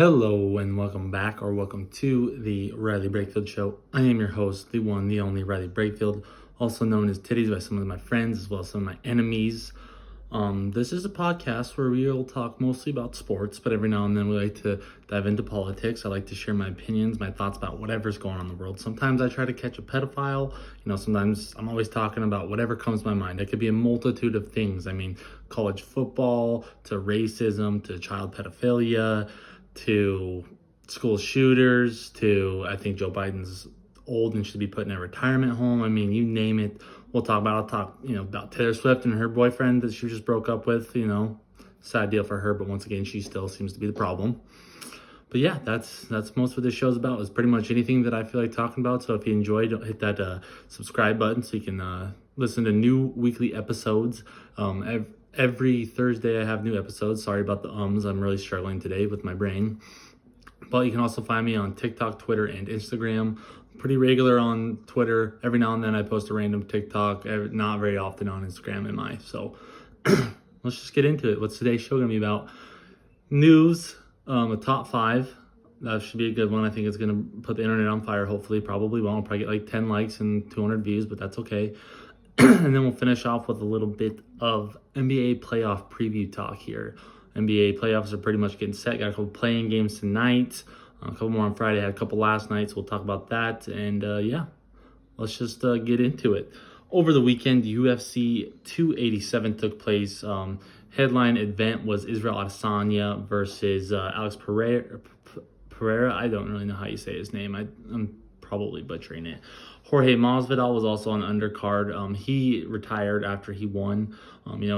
Hello and welcome back or welcome to the Riley Brakefield Show. I am your host, the one, the only Riley Brakefield, also known as Titties by some of my friends as well as some of my enemies. This is a podcast where we'll talk mostly about sports, but every now and then we like to dive into politics. I like to share my opinions, my thoughts about whatever's going on in the world. Sometimes I try to catch a pedophile. Sometimes I'm always talking about whatever comes to my mind. It could be a multitude of things. College football, to racism, to child pedophilia, to school shooters, to I think Joe Biden's old and should be put in a retirement home. You name it, we'll talk about. I'll talk, about Taylor Swift and her boyfriend that she just broke up with. Sad deal for her, but once again, she still seems to be the problem. But yeah, that's most of this show's about. Is pretty much anything that I feel like talking about. So if you enjoyed, hit that subscribe button so you can listen to new weekly episodes. Every Thursday I have new episodes. Sorry about the ums. I'm really struggling today with my brain. But you can also find me on TikTok, Twitter, and Instagram. Pretty regular on Twitter. Every now and then I post a random TikTok. Not very often on Instagram am I. So let's just get into it. What's today's show going to be about? News, a top 5. That should be a good one. I think it's going to put the internet on fire, hopefully. Probably won't. I'll probably get like 10 likes and 200 views, but that's okay. And then we'll finish off with a little bit of NBA playoff preview talk here. NBA playoffs are pretty much getting set. Got a couple playing games tonight. A couple more on Friday. Had a couple last night, so we'll talk about that. And yeah, let's just get into it. Over the weekend, UFC 287 took place. Headline event was Israel Adesanya versus Alex Pereira. I don't really know how you say his name. I'm probably butchering it. Jorge Masvidal was also on the undercard. He retired after he won.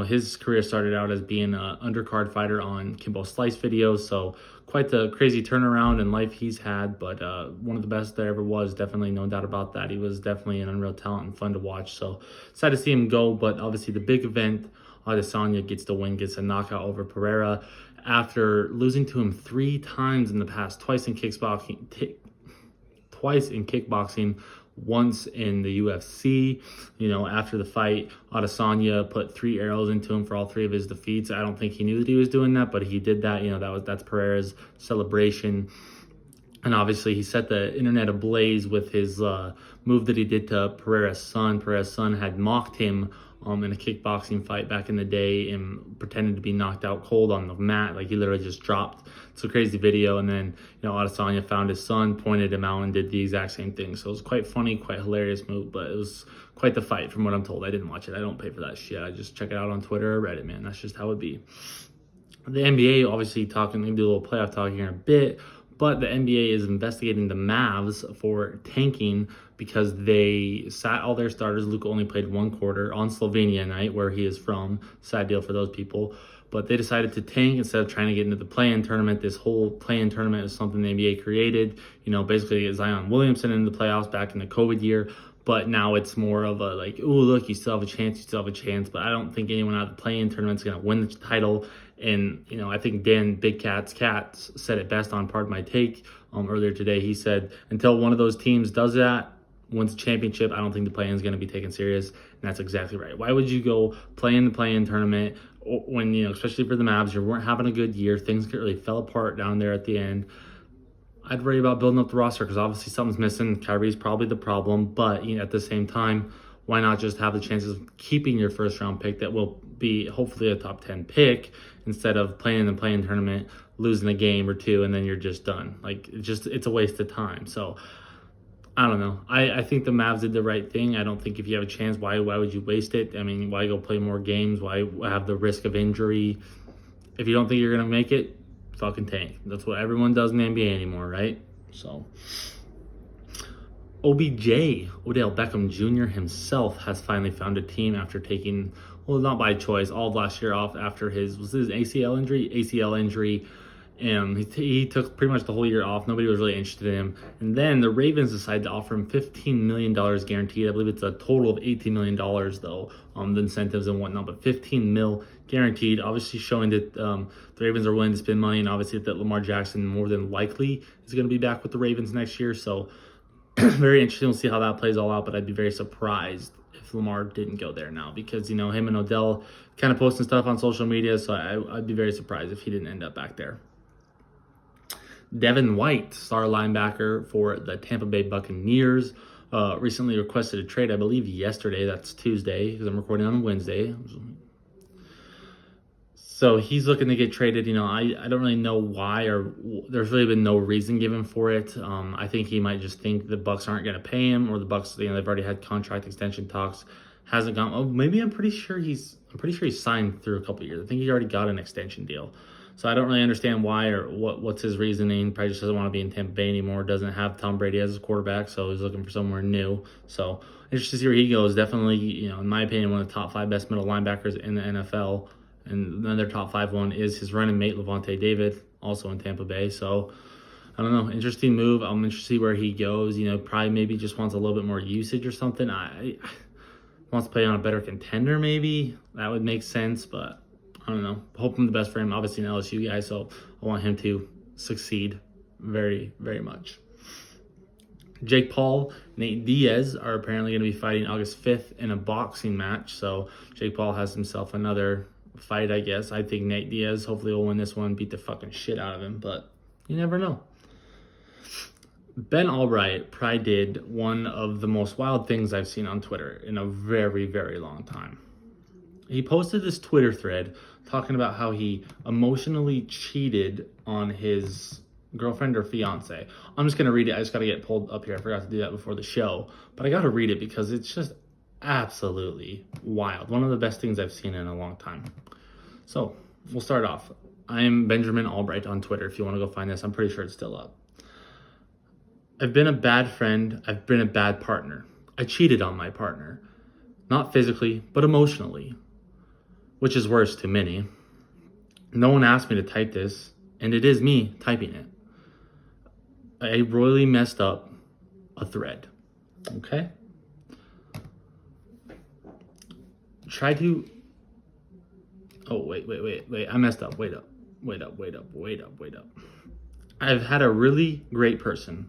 His career started out as being an undercard fighter on Kimbo Slice videos, so quite the crazy turnaround in life he's had, but one of the best there ever was, definitely, no doubt about that. He was definitely an unreal talent and fun to watch, so sad to see him go, but obviously the big event, Adesanya gets the win, gets a knockout over Pereira after losing to him 3 times in the past, twice in kickboxing, once in the UFC. After the fight, Adesanya put 3 arrows into him for all 3 of his defeats. I don't think he knew that he was doing that, but he did that. That's Pereira's celebration. And obviously he set the internet ablaze with his move that he did to Pereira's son. Pereira's son had mocked him in a kickboxing fight back in the day and pretended to be knocked out cold on the mat. Like, he literally just dropped. It's a crazy video. And then, Adesanya found his son, pointed him out, and did the exact same thing. So it was quite funny, quite hilarious move, but it was quite the fight from what I'm told. I didn't watch it. I don't pay for that shit. I just check it out on Twitter or Reddit, man. That's just how it be. The NBA, obviously, talking, we can do a little playoff talk here in a bit, but the NBA is investigating the Mavs for tanking because they sat all their starters. Luka only played 1 quarter on Slovenia night, where he is from. Sad deal for those people. But they decided to tank instead of trying to get into the play-in tournament. This whole play-in tournament is something the NBA created. Basically Zion Williamson in the playoffs back in the COVID year. But now it's more of a like, oh, look, you still have a chance, But I don't think anyone out of the play-in tournament is going to win the title. And, I think Dan Big Cats said it best on Pardon My Take earlier today. He said, until one of those teams does that, wins the championship, I don't think the play-in is going to be taken serious. And that's exactly right. Why would you go play in the play-in tournament when, especially for the Mavs, you weren't having a good year. Things really fell apart down there at the end. I'd worry about building up the roster because obviously something's missing. Kyrie's probably the problem, but at the same time, why not just have the chances of keeping your first round pick that will be hopefully a top 10 pick instead of playing in the play-in tournament, losing a game or 2, and then you're just done. It's a waste of time. So I don't know. I think the Mavs did the right thing. I don't think if you have a chance, why would you waste it? Why go play more games? Why have the risk of injury? If you don't think you're going to make it, fucking tank. That's what everyone does in the NBA anymore, right? So OBJ, Odell Beckham Jr. himself, has finally found a team after taking, well, not by choice, all of last year off after his ACL injury. And he took pretty much the whole year off. Nobody was really interested in him. And then the Ravens decided to offer him $15 million guaranteed. I believe it's a total of $18 million, though, the incentives and whatnot. But $15 mil guaranteed, obviously showing that the Ravens are willing to spend money. And obviously that Lamar Jackson more than likely is going to be back with the Ravens next year. So very interesting. We'll see how that plays all out. But I'd be very surprised if Lamar didn't go there now. Because, him and Odell kind of posting stuff on social media. So I'd be very surprised if he didn't end up back there. Devin White, star linebacker for the Tampa Bay Buccaneers, recently requested a trade, I believe yesterday. That's Tuesday because I'm recording on Wednesday. So he's looking to get traded. I don't really know why, or there's really been no reason given for it. I think he might just think the Bucs aren't going to pay him, or the Bucs, they've already had contract extension talks. Hasn't gone. Oh, maybe I'm pretty sure he's signed through a couple of years. I think he already got an extension deal. So I don't really understand why or what's his reasoning. Probably just doesn't want to be in Tampa Bay anymore. Doesn't have Tom Brady as his quarterback, so he's looking for somewhere new. So interested to see where he goes. Definitely, in my opinion, one of the top 5 best middle linebackers in the NFL. And another top 5 one is his running mate, Levante David, also in Tampa Bay. So, I don't know. Interesting move. I'm interested to see where he goes. Probably maybe just wants a little bit more usage or something. Wants to play on a better contender maybe. That would make sense, but I don't know. Hoping the best for him. Obviously an LSU guy, so I want him to succeed very, very much. Jake Paul, Nate Diaz are apparently going to be fighting August 5th in a boxing match. So Jake Paul has himself another fight, I guess. I think Nate Diaz hopefully will win this one, beat the fucking shit out of him, but you never know. Ben Albright probably did one of the most wild things I've seen on Twitter in a very, very long time. He posted this Twitter thread talking about how he emotionally cheated on his girlfriend or fiance. I'm just going to read it. I just got to get pulled up here. I forgot to do that before the show, but I got to read it because it's just absolutely wild. One of the best things I've seen in a long time. So we'll start off. I am Benjamin Albright on Twitter. If you want to go find this, I'm pretty sure it's still up. I've been a bad friend. I've been a bad partner. I cheated on my partner. Not physically, but emotionally, which is worse to many. No one asked me to type this, and it is me typing it. I royally messed up a thread. Okay? Try to... Oh, wait. I messed up. Wait up. I've had a really great person.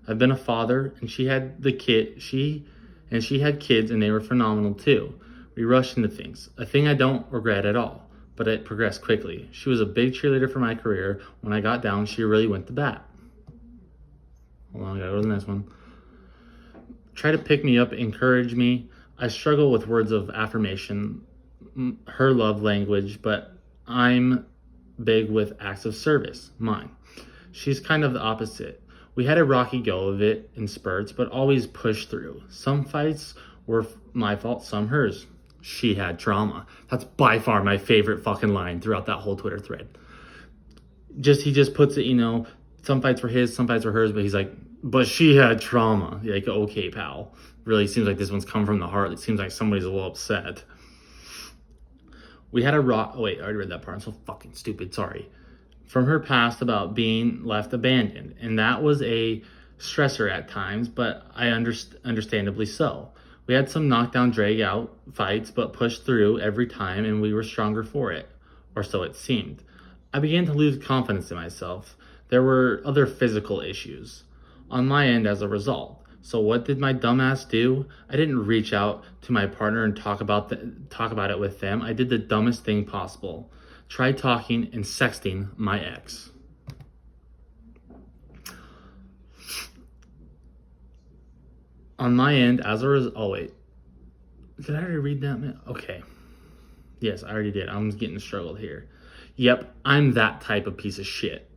I've been a father, and she had kids, and they were phenomenal too. We rushed into things. A thing I don't regret at all, but it progressed quickly. She was a big cheerleader for my career. When I got down, she really went to bat. Hold on, I gotta go to the next one. Try to pick me up, encourage me. I struggle with words of affirmation, her love language, but I'm big with acts of service, mine. She's kind of the opposite. We had a rocky go of it in spurts, but always pushed through. Some fights were my fault, some hers. She had trauma. That's by far my favorite fucking line throughout that whole Twitter thread. He just puts it, some fights were his, some fights were hers, but he's like, but she had trauma. Like, okay, pal. Really seems like this one's come from the heart. It seems like somebody's a little upset. We had wait, I already read that part. I'm so fucking stupid, sorry. From her past about being left abandoned. And that was a stressor at times, but I understandably so. We had some knockdown, drag out fights, but pushed through every time, and we were stronger for it. Or so it seemed. I began to lose confidence in myself. There were other physical issues on my end as a result. So what did my dumbass do? I didn't reach out to my partner and talk about it with them. I did the dumbest thing possible. Tried talking and sexting my ex. On my end, as a result... Oh, wait. Did I already read that, man? Okay. Yes, I already did. I'm getting struggled here. Yep, I'm that type of piece of shit.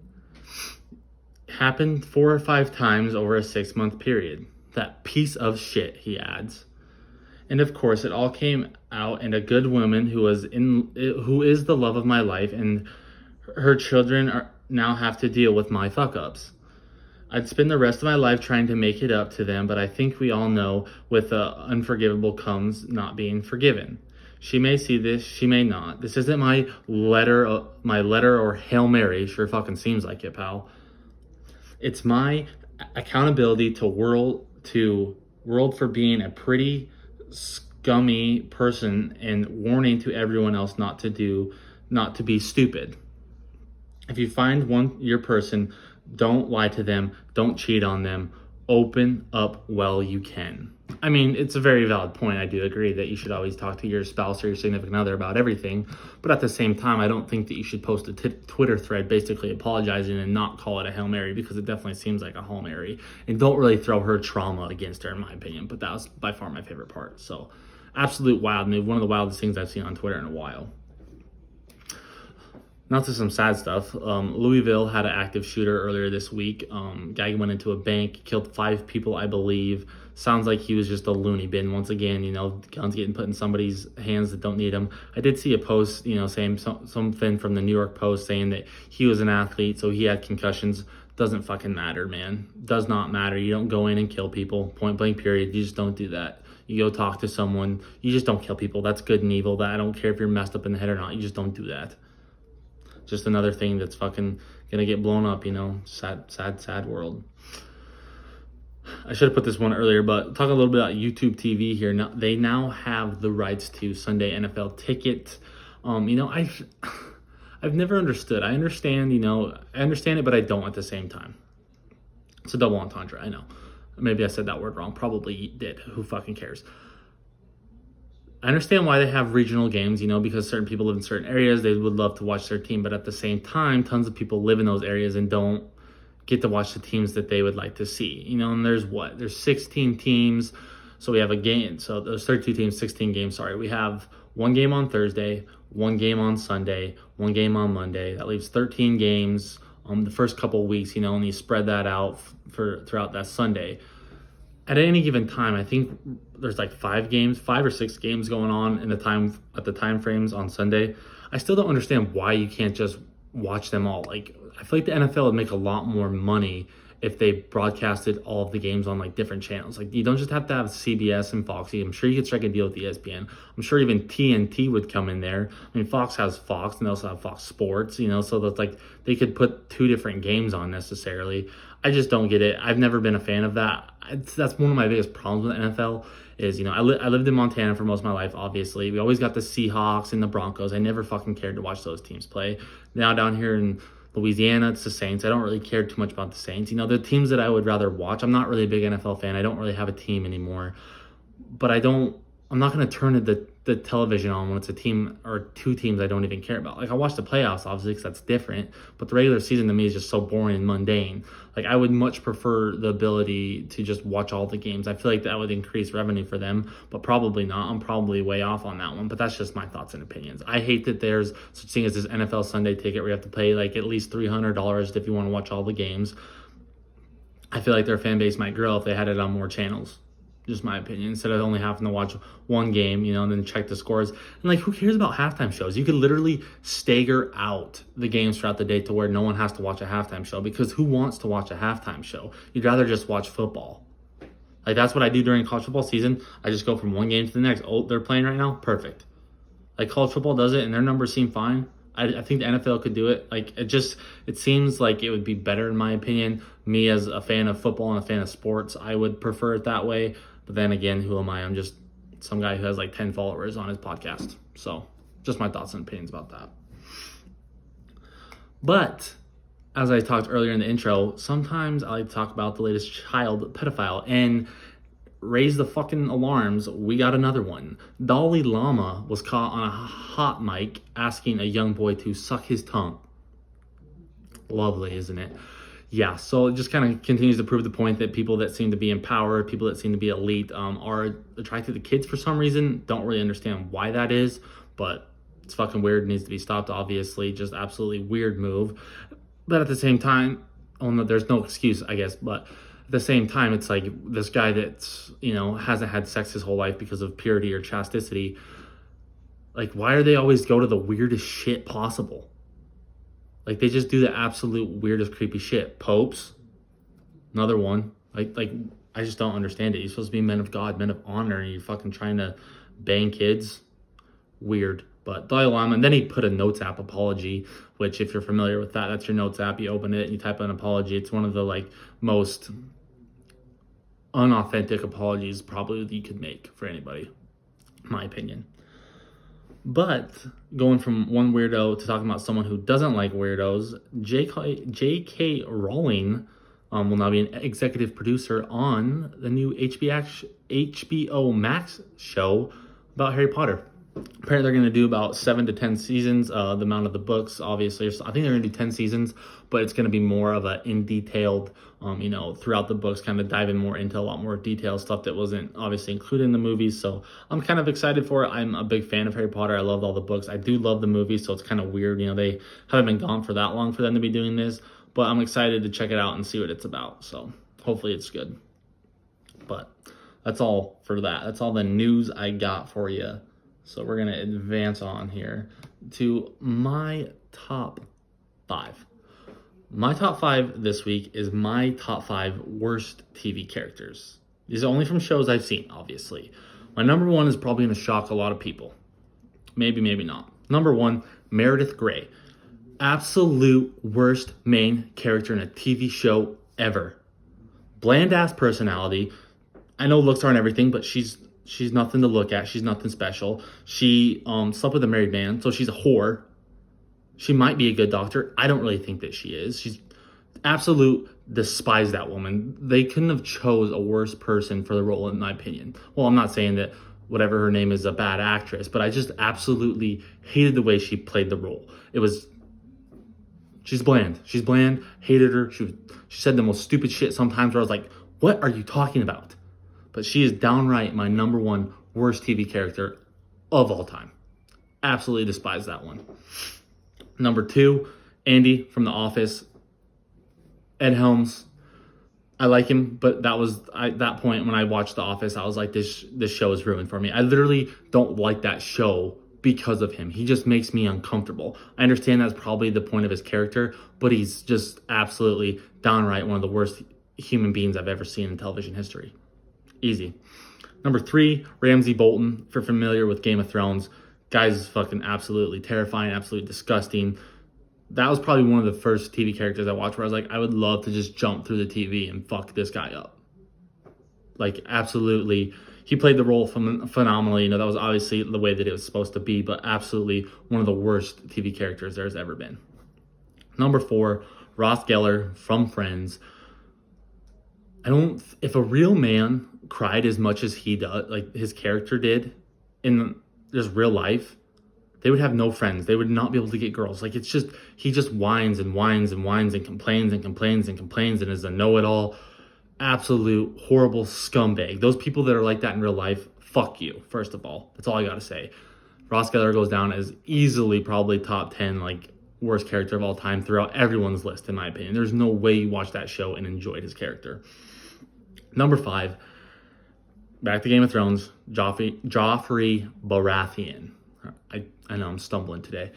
Happened 4 or 5 times over a 6-month period. That piece of shit, he adds. And of course, it all came out, and a good woman who is the love of my life, and her children now have to deal with my fuck-ups. I'd spend the rest of my life trying to make it up to them, but I think we all know with unforgivable comes not being forgiven. She may see this, she may not. This isn't my letter or Hail Mary. Sure fucking seems like it, pal. It's my accountability to world for being a pretty scummy person, and warning to everyone else not to be stupid. If you find your person, don't lie to them, don't cheat on them, open up while you can. I mean, it's a very valid point. I do agree that you should always talk to your spouse or your significant other about everything. But at the same time, I don't think that you should post a Twitter thread basically apologizing and not call it a Hail Mary, because it definitely seems like a Hail Mary. And don't really throw her trauma against her, in my opinion. But that was by far my favorite part. So, absolute wild move. One of the wildest things I've seen on Twitter in a while. Not to some sad stuff. Louisville had an active shooter earlier this week. Guy went into a bank, killed 5 people, I believe. Sounds like he was just a loony bin. Once again, guns getting put in somebody's hands that don't need them. I did see a post, saying something from the New York Post saying that he was an athlete, so he had concussions. Doesn't fucking matter, man. Does not matter. You don't go in and kill people. Point blank, period. You just don't do that. You go talk to someone. You just don't kill people. That's good and evil. That I don't care if you're messed up in the head or not. You just don't do that. Just another thing that's fucking gonna get blown up, sad world. I should have put this one earlier, but talk a little bit about YouTube TV here. Now, they now have the rights to Sunday NFL Ticket. I've never understood. I understand it, but I don't at the same time. It's a double entendre, I know. Maybe I said that word wrong. Probably did. Who fucking cares? I understand why they have regional games, because certain people live in certain areas. They would love to watch their team. But at the same time, tons of people live in those areas and don't get to watch the teams that they would like to see. And there's 16 teams. So we have a game. So there's 32 teams, 16 games. Sorry. We have one game on Thursday, one game on Sunday, one game on Monday. That leaves 13 games the first couple weeks, and you spread that out throughout that Sunday. At any given time, I think there's like 5 or 6 games going on at the time frames on Sunday. I still don't understand why you can't just watch them all. Like, I feel like the NFL would make a lot more money if they broadcasted all of the games on like different channels. Like, you don't just have to have CBS and Fox. I'm sure you could strike a deal with ESPN. I'm sure even TNT would come in there. I mean, Fox has Fox and they also have Fox Sports, so that's like they could put 2 different games on necessarily. I just don't get it. I've never been a fan of that. That's one of my biggest problems with the NFL is, I lived in Montana for most of my life, obviously. We always got the Seahawks and the Broncos. I never fucking cared to watch those teams play. Now down here in Louisiana, it's the Saints. I don't really care too much about the Saints. The teams that I would rather watch, I'm not really a big NFL fan. I don't really have a team anymore. But I'm not going to turn the television on when it's a team or 2 teams I don't even care about. Like, I watch the playoffs, obviously, because that's different. But the regular season to me is just so boring and mundane. Like, I would much prefer the ability to just watch all the games. I feel like that would increase revenue for them, but probably not. I'm probably way off on that one, but that's just my thoughts and opinions. I hate that there's such thing as this NFL Sunday ticket where you have to pay like at least $300 if you want to watch all the games. I feel like their fan base might grow if they had it on more channels. Just my opinion, instead of only having to watch one game, and then check the scores. And like, who cares about halftime shows? You could literally stagger out the games throughout the day to where no one has to watch a halftime show, because who wants to watch a halftime show? You'd rather just watch football. Like, that's what I do during college football season. I just go from one game to the next. Oh, they're playing right now? Perfect. Like, college football does it and their numbers seem fine. I think the NFL could do it. Like, it seems like it would be better, in my opinion. Me as a fan of football and a fan of sports, I would prefer it that way. But then again, who am I? I'm just some guy who has like 10 followers on his podcast. So just my thoughts and opinions about that. But as I talked earlier in the intro, sometimes I like to talk about the latest child pedophile and raise the fucking alarms. We got another one. Dalai Lama was caught on a hot mic asking a young boy to suck his tongue. Lovely, isn't it? Yeah, so it just kind of continues to prove the point that people that seem to be in power, people that seem to be elite, are attracted to kids for some reason. Don't really understand why that is, but it's fucking weird. It needs to be stopped, obviously. Just absolutely weird move. But at the same time, there's no excuse, I guess, but at the same time, it's like this guy that's, hasn't had sex his whole life because of purity or chasticity. Like, why do they always go to the weirdest shit possible? Like, they just do the absolute weirdest, creepy shit. Popes, another one. Like I just don't understand it. You're supposed to be men of God, men of honor, and you're fucking trying to bang kids. Weird. But Dalai Lama, and then he put a Notes app apology, which if you're familiar with that, that's your Notes app. You open it and you type an apology. It's one of the most unauthentic apologies probably that you could make for anybody, in my opinion. But going from one weirdo to talking about someone who doesn't like weirdos, J.K. Rowling will now be an executive producer on the new HBO Max show about Harry Potter. Apparently, they're going to do about 7 to 10 seasons. The amount of the books, obviously, I think they're going to do 10 seasons, but it's going to be more of a in detailed, throughout the books, kind of diving more into a lot more detailed stuff that wasn't obviously included in the movies. So I'm kind of excited for it. I'm a big fan of Harry Potter. I loved all the books. I do love the movies, so it's kind of weird. They haven't been gone for that long for them to be doing this, but I'm excited to check it out and see what it's about. So hopefully it's good. But that's all for that. That's all the news I got for you. So we're going to advance on here to my top 5. My top 5 this week is my top 5 worst TV characters. These are only from shows I've seen, obviously. My number 1 is probably going to shock a lot of people. Maybe, maybe not. Number 1, Meredith Grey. Absolute worst main character in a TV show ever. Bland-ass personality. I know looks aren't everything, but she's nothing to look at. She's nothing special. She slept with a married man, so she's a whore. She might be a good doctor. I don't really think that she is. She's absolute despise that woman. They couldn't have chose a worse person for the role, in my opinion. Well, I'm not saying that whatever her name is a bad actress, but I just absolutely hated the way she played the role. She's bland. She's bland. Hated her. She said the most stupid shit sometimes where I was like, what are you talking about? But she is downright my number 1 worst TV character of all time. Absolutely despise that one. Number 2, Andy from The Office. Ed Helms. I like him, but at that point when I watched The Office, I was like, this show is ruined for me. I literally don't like that show because of him. He just makes me uncomfortable. I understand that's probably the point of his character, but he's just absolutely downright one of the worst human beings I've ever seen in television history. Easy. Number 3, Ramsay Bolton. If you're familiar with Game of Thrones, guy's is fucking absolutely terrifying, absolutely disgusting. That was probably one of the first TV characters I watched where I was like, I would love to just jump through the TV and fuck this guy up. Like, absolutely. He played the role phenomenally. That was obviously the way that it was supposed to be, but absolutely one of the worst TV characters there's ever been. Number 4, Ross Geller from Friends. If a real man cried as much as he does, like his character did in just real life, they would have no friends. They would not be able to get girls. Like, he just whines and whines and whines and complains and complains and complains and is a know-it-all, absolute horrible scumbag. Those people that are like that in real life, fuck you, first of all. That's all I gotta say. Ross Geller goes down as easily probably top 10, worst character of all time throughout everyone's list, in my opinion. There's no way you watch that show and enjoyed his character. Number 5, back to Game of Thrones, Joffrey Baratheon. I know I'm stumbling today.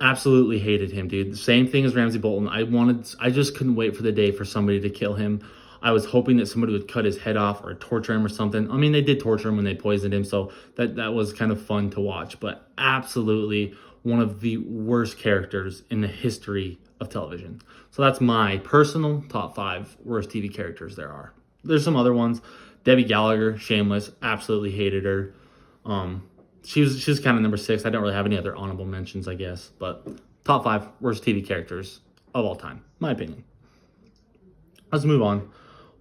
Absolutely hated him, dude. The same thing as Ramsay Bolton. I just couldn't wait for the day for somebody to kill him. I was hoping that somebody would cut his head off or torture him or something. I mean, they did torture him when they poisoned him, so that was kind of fun to watch. But absolutely one of the worst characters in the history of television. So that's my personal top 5 worst TV characters there are. There's some other ones. Debbie Gallagher, Shameless, absolutely hated her. She was kind of number 6. I don't really have any other honorable mentions, I guess. But top 5 worst TV characters of all time, my opinion. Let's move on.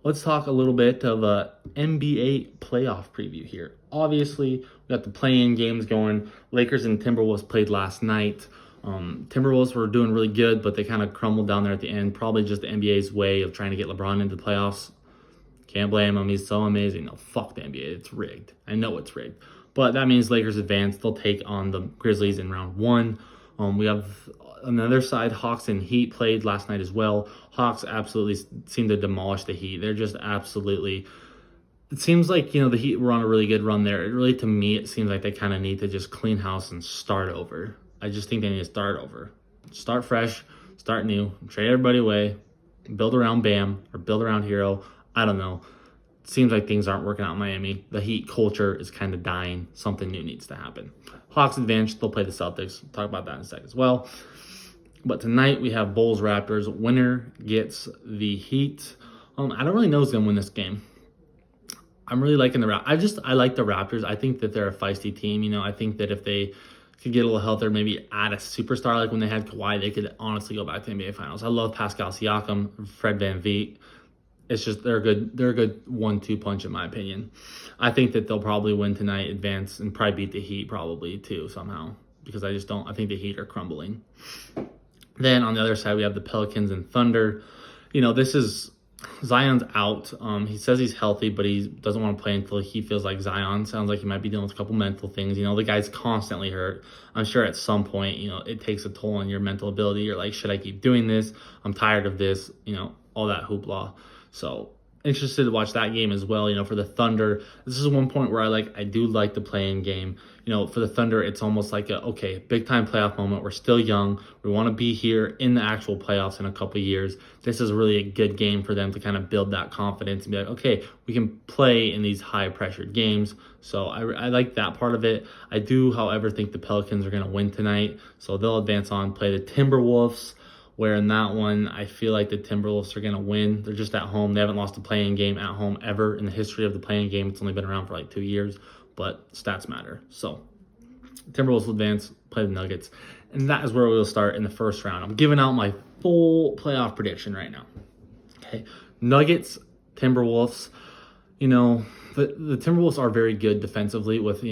Let's talk a little bit of a NBA playoff preview here. Obviously, we got the play-in games going. Lakers and Timberwolves played last night. Timberwolves were doing really good, but they kind of crumbled down there at the end. Probably just the NBA's way of trying to get LeBron into the playoffs. Can't blame him. He's so amazing. No, fuck the NBA. It's rigged. I know it's rigged. But that means Lakers advance. They'll take on the Grizzlies in round 1. We have on the other side, Hawks and Heat played last night as well. Hawks absolutely seem to demolish the Heat. They're just absolutely... It seems like, the Heat were on a really good run there. To me, it seems like they kind of need to just clean house and start over. I just think they need to start over. Start fresh, start new, trade everybody away, build around Bam or build around Hero. I don't know. It seems like things aren't working out in Miami. The Heat culture is kind of dying. Something new needs to happen. Hawks advance. They'll play the Celtics. We'll talk about that in a second as well. But tonight we have Bulls Raptors. Winner gets the Heat. I don't really know who's going to win this game. I'm really liking the Raptors. I like the Raptors. I think that they're a feisty team. I think that if they could get a little healthier, maybe add a superstar like when they had Kawhi, they could honestly go back to the NBA Finals. I love Pascal Siakam, Fred VanVleet. It's just they're a good 1-2 punch in my opinion. I think that they'll probably win tonight, advance, and probably beat the Heat probably too somehow, because I think the Heat are crumbling. Then on the other side we have the Pelicans and Thunder. This is Zion's out. He says he's healthy, but he doesn't want to play until he feels like Zion. Sounds like he might be dealing with a couple mental things. The guy's constantly hurt. I'm sure at some point, it takes a toll on your mental ability. You're like, should I keep doing this? I'm tired of this, all that hoopla. So interested to watch that game as well. For the Thunder, this is one point where I do like the play-in game. For the Thunder, it's almost like big time playoff moment. We're still young. We want to be here in the actual playoffs in a couple of years. This is really a good game for them to kind of build that confidence and be like, okay, we can play in these high pressured games. So I like that part of it. I do, however, think the Pelicans are going to win tonight. So they'll advance on, play the Timberwolves, where in that one, I feel like the Timberwolves are going to win. They're just at home. They haven't lost a play-in game at home ever in the history of the play-in game. It's only been around for 2 years, but stats matter. So Timberwolves will advance, play the Nuggets, and that is where we'll start in the first round. I'm giving out my full playoff prediction right now. Okay, Nuggets, Timberwolves. The Timberwolves are very good defensively with,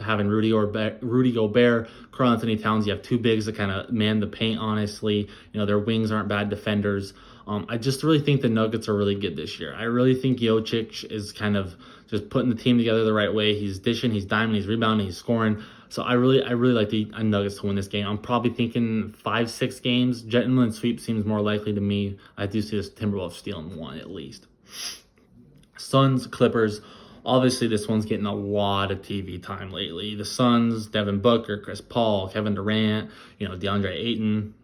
having Rudy Gobert, Karl Anthony Towns. You have two bigs that kind of man the paint, honestly. Their wings aren't bad defenders. I just really think the Nuggets are really good this year. I really think Jokic is kind of just putting the team together the right way. He's dishing, he's diming, he's rebounding, he's scoring. So I really like the Nuggets to win this game. I'm probably thinking 5-6 games. Gentleman sweep seems more likely to me. I do see this Timberwolves stealing one at least. Suns, Clippers. Obviously, this one's getting a lot of TV time lately. The Suns, Devin Booker, Chris Paul, Kevin Durant, DeAndre Ayton,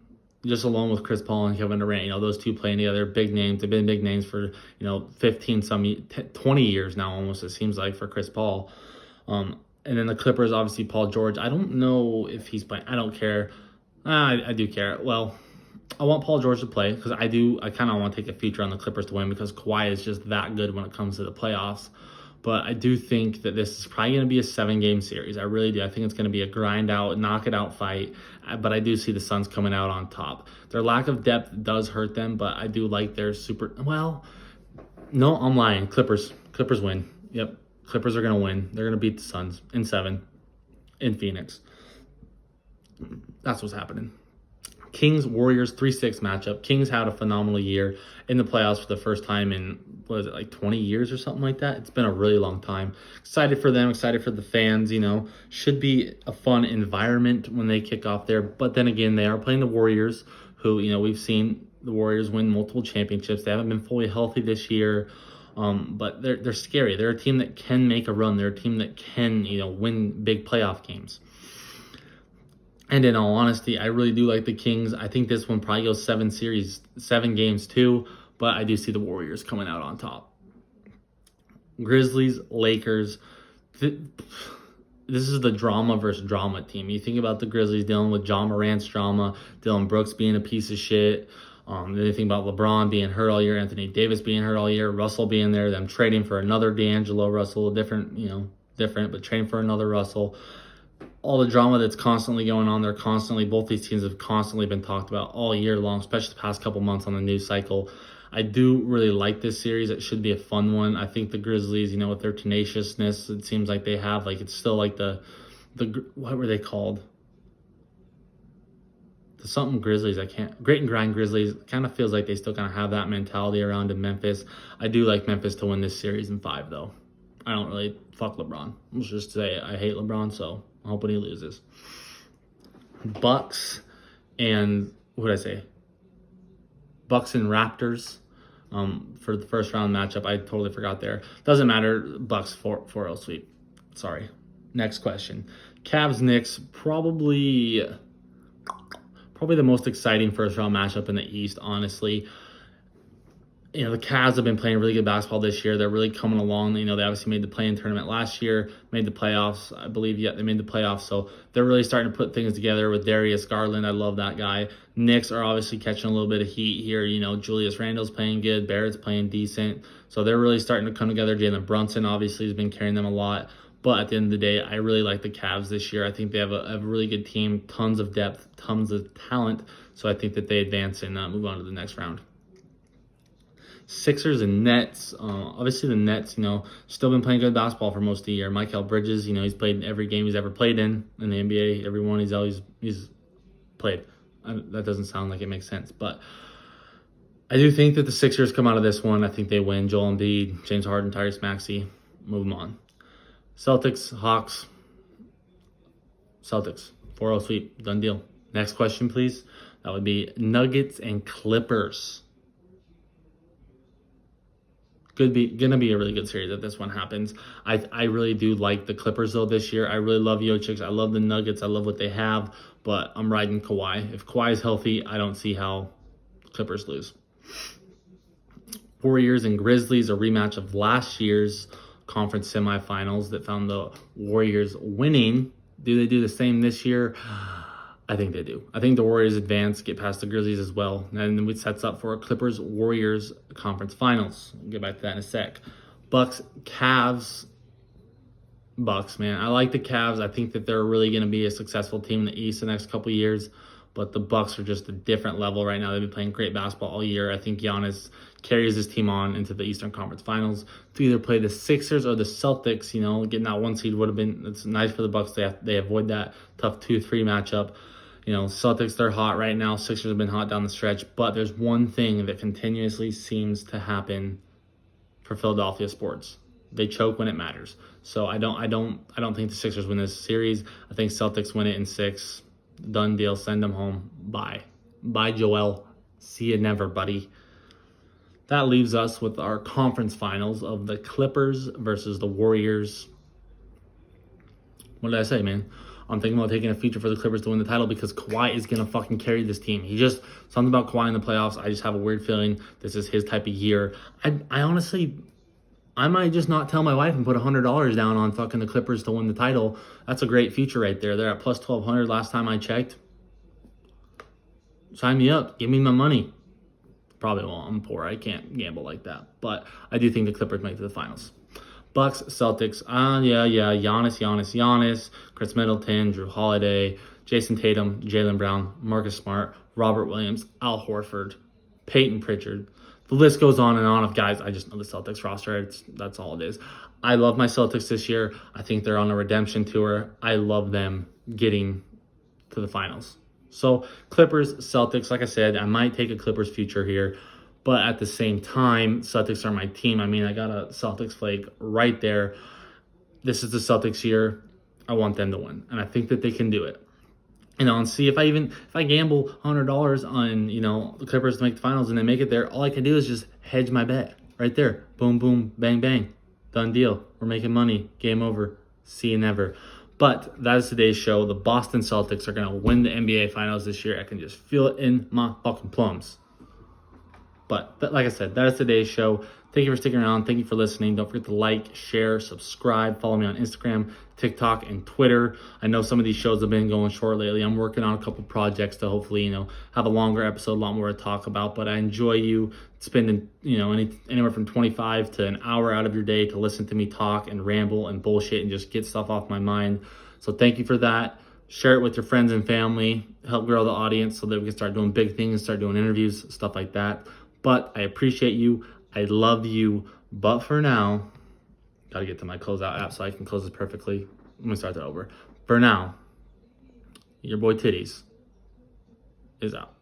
just along with Chris Paul and Kevin Durant, those two playing together, big names. They've been big names for, 20 years now almost, it seems like, for Chris Paul. And then the Clippers, obviously, Paul George. I don't know if he's playing. I don't care. I do care. Well, I want Paul George to play because I kind of want to take a future on the Clippers to win because Kawhi is just that good when it comes to the playoffs. But I do think that this is probably going to be a 7-game series. I really do. I think it's going to be a grind out, knock it out fight. But I do see the Suns coming out on top. Their lack of depth does hurt them, but I do like their no, I'm lying. Clippers win. Yep. Clippers are going to win. They're going to beat the Suns in 7 in Phoenix. That's what's happening. Kings, Warriors, 3-6 matchup. Kings had a phenomenal year in the playoffs for the first time in, 20 years or something like that? It's been a really long time. Excited for them, excited for the fans, Should be a fun environment when they kick off there. But then again, they are playing the Warriors, who, we've seen the Warriors win multiple championships. They haven't been fully healthy this year. But they're scary. They're a team that can make a run. They're a team that can, win big playoff games. And in all honesty, I really do like the Kings. I think this one probably goes 7 games too, but I do see the Warriors coming out on top. Grizzlies, Lakers. This is the drama versus drama team. You think about the Grizzlies dealing with John Morant's drama, Dylan Brooks being a piece of shit. Then you think about LeBron being hurt all year, Anthony Davis being hurt all year, Russell being there, them trading for another D'Angelo Russell, different, but trading for another Russell. All the drama that's constantly going on there, both these teams have constantly been talked about all year long, especially the past couple months on the news cycle. I do really like this series. It should be a fun one. I think the Grizzlies, with their tenaciousness, it seems like they have, it's still like the what were they called? The something Grizzlies, Great and Grind Grizzlies, kind of feels like they still kind of have that mentality around in Memphis. I do like Memphis to win this series in 5, though. I don't really fuck LeBron. Let's just say I hate LeBron, so I'm hoping he loses. Bucks and, Bucks and Raptors for the first round matchup. I totally forgot there. Doesn't matter. Bucks 4-0 sweep. Sorry. Next question. Cavs, Knicks, probably the most exciting first round matchup in the East, honestly. The Cavs have been playing really good basketball this year. They're really coming along. They obviously made the play-in tournament last year, made the playoffs, I believe. Yeah, they made the playoffs. So they're really starting to put things together with Darius Garland. I love that guy. Knicks are obviously catching a little bit of heat here. Julius Randle's playing good. Barrett's playing decent. So they're really starting to come together. Jalen Brunson obviously has been carrying them a lot. But at the end of the day, I really like the Cavs this year. I think they have a really good team, tons of depth, tons of talent. So I think that they advance and move on to the next round. Sixers and Nets. Obviously, the Nets, still been playing good basketball for most of the year. Mikal Bridges, he's played in every game he's ever played in the NBA. Every one he's played. That doesn't sound like it makes sense, but I do think that the Sixers come out of this one. I think they win. Joel Embiid, James Harden, Tyrese Maxey, move them on. Celtics, Hawks, Celtics, 4-0 sweep, done deal. Next question, please. That would be Nuggets and Clippers. Gonna be a really good series if this one happens. I really do like the Clippers though this year. I really love Jokic. I love the Nuggets. I love what they have, but I'm riding Kawhi. If Kawhi is healthy, I don't see how the Clippers lose. Warriors and Grizzlies, a rematch of last year's conference semifinals that found the Warriors winning. Do they do the same this year? I think they do. I think the Warriors advance, get past the Grizzlies as well, and then it sets up for a Clippers-Warriors conference finals. We'll get back to that in a sec. Bucks, Cavs. Bucks, man. I like the Cavs. I think that they're really going to be a successful team in the East the next couple of years, but the Bucks are just a different level right now. They've been playing great basketball all year. I think Giannis carries his team on into the Eastern Conference Finals to either play the Sixers or the Celtics. Getting that one seed would have been, it's nice for the Bucks. They avoid that tough 2-3 matchup. Celtics, they're hot right now. Sixers have been hot down the stretch. But there's one thing that continuously seems to happen for Philadelphia sports. They choke when it matters. So I don't think the Sixers win this series. I think Celtics win it in 6. Done deal. Send them home. Bye. Bye, Joel. See you never, buddy. That leaves us with our conference finals of the Clippers versus the Warriors. What did I say, man? I'm thinking about taking a future for the Clippers to win the title because Kawhi is going to fucking carry this team. Something about Kawhi in the playoffs, I just have a weird feeling this is his type of year. I honestly, I might just not tell my wife and put $100 down on fucking the Clippers to win the title. That's a great future right there. They're at plus 1,200 last time I checked. Sign me up. Give me my money. Probably won't. I'm poor. I can't gamble like that. But I do think the Clippers make it to the finals. Bucks, Celtics, Giannis, Chris Middleton, Drew Holiday, Jason Tatum, Jaylen Brown, Marcus Smart, Robert Williams, Al Horford, Peyton Pritchard. The list goes on and on of guys. I just know the Celtics roster. That's all it is. I love my Celtics this year. I think they're on a redemption tour. I love them getting to the finals. So Clippers, Celtics, like I said, I might take a Clippers future here. But at the same time, Celtics are my team. I got a Celtics flag right there. This is the Celtics year. I want them to win. And I think that they can do it. And see if I gamble $100 on, the Clippers to make the finals and they make it there, all I can do is just hedge my bet right there. Boom, boom, bang, bang. Done deal. We're making money. Game over. See you never. But that is today's show. The Boston Celtics are going to win the NBA Finals this year. I can just feel it in my fucking plums. But like I said, that is today's show. Thank you for sticking around. Thank you for listening. Don't forget to like, share, subscribe. Follow me on Instagram, TikTok, and Twitter. I know some of these shows have been going short lately. I'm working on a couple projects to hopefully, have a longer episode, a lot more to talk about. But I enjoy you spending, anywhere from 25 to an hour out of your day to listen to me talk and ramble and bullshit and just get stuff off my mind. So thank you for that. Share it with your friends and family. Help grow the audience so that we can start doing big things, start doing interviews, stuff like that. But I appreciate you. I love you. But for now, got to get to my closeout app so I can close this perfectly. I'm going to start that over. For now, your boy Titties is out.